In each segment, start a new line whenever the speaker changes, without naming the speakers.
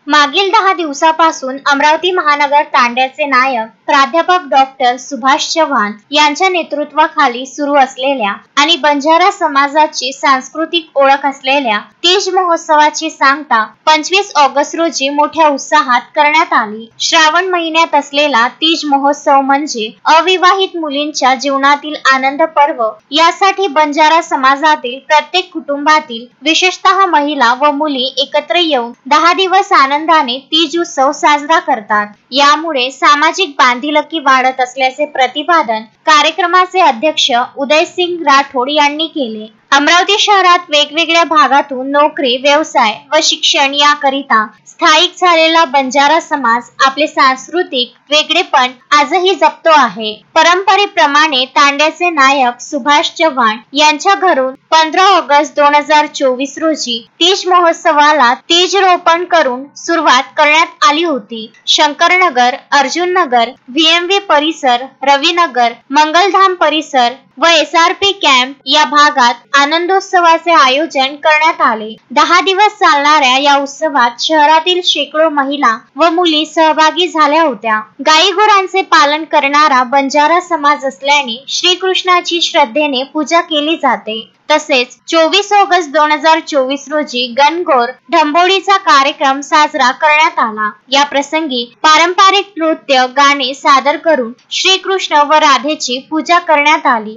मागील 10 दिवसापासून अमरावती महानगर तांड्याचे नायक प्राध्यापक डॉक्टर सुभाष चव्हाण यांच्या नेतृत्वाखाली सुरू असलेल्या आणि बंजारा समाजाची सांस्कृतिक ओळख असलेल्या तीज महोत्सवाची सांगता 25 ऑगस्ट रोजी मोठ्या उत्साहात करण्यात आली। श्रावण महिन्यात असलेला तीज महोत्सव म्हणजे अविवाहित मुलींच्या जीवनातील आनंद पर्व। यासाठी बंजारा समाजातील प्रत्येक कुटुंबातील विशेषतः महिला व मुली एकत्र येऊन 10 दिवस आनंदाने तीज उत्सव साजरा करतात। यामुळे सामाजिक बांधिलकी वाढत असल्याचे प्रतिपादन कार्यक्रमाचे अध्यक्ष उदयसिंग राठोड यांनी केले। अमरावती शहरात वेगवेगळ्या भागातून नोकरी, व्यवसाय व शिक्षण याकरिता स्थायिक झालेला बंजारा समाज आपले सांस्कृतिक वेगळेपण आजही जपतो आहे। परंपरेप्रमाणे तांड्याचे नायक सुभाष चव्हाण यांच्या घरून 15 ऑगस्ट 2024 रोजी तीज महोत्सवाला तीज रोपण करून सुरुवात करण्यात आली होती। शंकरनगर, अर्जुननगर, VMV परिसर, रविनगर, मंगलधाम परिसर व SRP कॅम्प या भागात आनंदोत्सवाचे आयोजन करण्यात आले। 10 दिवस चालणाऱ्या या उत्सवात शहरातील शेकडो महिला व मुली सहभागी झाल्या होत्या। गाई गुरांचे पालन करणारा बंजारा समाज असल्याने श्रीकृष्णाची श्रद्धेने पूजा केली जाते। तसेच 24 ऑगस्ट 2024 रोजी गणगौर ढंबोळीचा कार्यक्रम साजरा करण्यात आला। या प्रसंगी पारंपरिक नृत्य, गाणे सादर करून श्रीकृष्ण व राधेची पूजा करण्यात आली।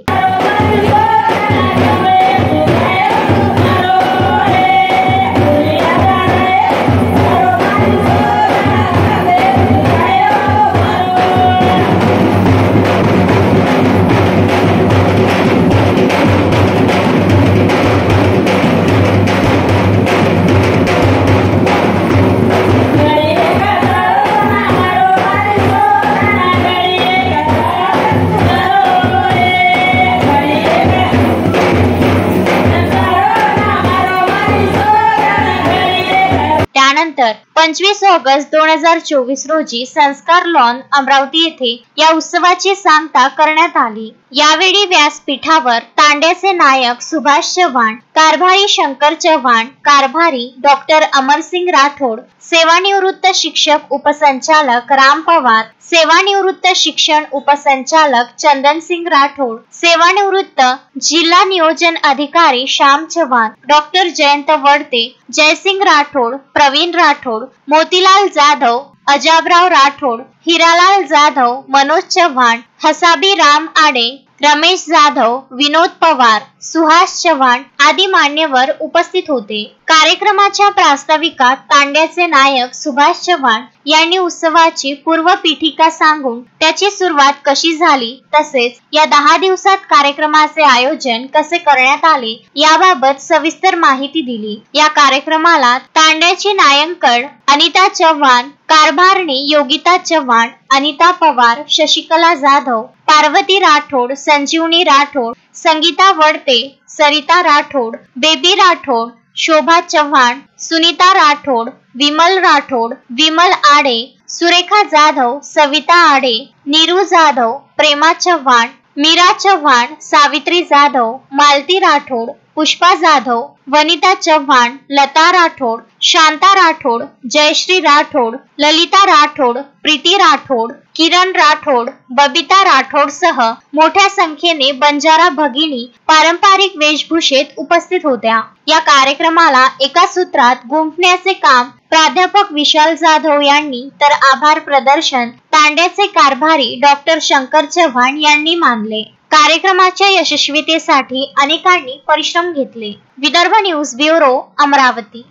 त्यानंतर 25 ऑगस्ट 2024 रोजी संस्कार लॉन अमरावती येथे या उत्सवाची सांगता करण्यात आली। यावेळी व्यासपीठावर तांड्याचे नायक सुभाष चव्हाण, कारभारी शंकर चव्हाण, कारभारी डॉक्टर अमरसिंग राठोड, सेवानिवृत्त शिक्षक उपसंचालक राम पवार, सेवानिवृत्त शिक्षण उपसंचालक चंदन सिंग राठोड, सेवानिवृत्त जिल्हा नियोजन अधिकारी श्याम चव्हाण, डॉक्टर जयंत वडते, जयसिंग राठोड, प्रवीण राठोड, मोतीलाल जाधव, अजाबराव राठोड, हिरालाल जाधव, मनोज चव्हाण, हसाबी राम आडे, रमेश जाधव, विनोद पवार, सुहास चव्हाण आदी मान्यवर उपस्थित होते। कार्यक्रमाच्या प्रास्ताविकात तांड्याचे नायक सुभाष चव्हाण यांनी उत्सवाची पूर्वपीठिका सांगून त्याची सुरुवात कशी झाली, तसेच या 10 दिवसात कार्यक्रमाचे आयोजन कसे करण्यात आले याबाबत सविस्तर माहिती दिली। या कार्यक्रमाला तांड्याची नायंकड अनिता चव्हाण, कारभारणी योगिता चव्हाण, अनिता पवार, शशिकला जाधव, पार्वती राठोड, संजीवनी राठोड, संगीता वडते, सरिता राठोड, बेबी राठोड, शोभा चव्हाण, सुनीता राठोड, विमल राठोड, विमल आडे, सुरेखा जाधव, सविता आडे, नीरू जाधव, प्रेमा चव्हाण, मीरा चव्हाण, सावित्री जाधव, मालती राठोड, पुष्पा जाधव, वनिता चव्हाण, लता राठोड, शांता राठोड, जयश्री राठोड, ललिता राठोड, प्रीती राठोड, किरण राठोड, बबिता राठोड सह मोठ्या संख्येने बंजारा भगिनी पारंपरिक वेशभूषेत उपस्थित होत्या। या कार्यक्रमाला एका सूत्रात गुंफण्याचे काम प्राध्यापक विशाल जाधव यांनी तर आभार प्रदर्शन तांड्याचे कारभारी डॉक्टर शंकर चव्हाण यांनी मानले। कार्यक्रमाच्या यशस्वीतेसाठी अनेकांनी परिश्रम घेतले। Vidarbha news bureau, Amravati.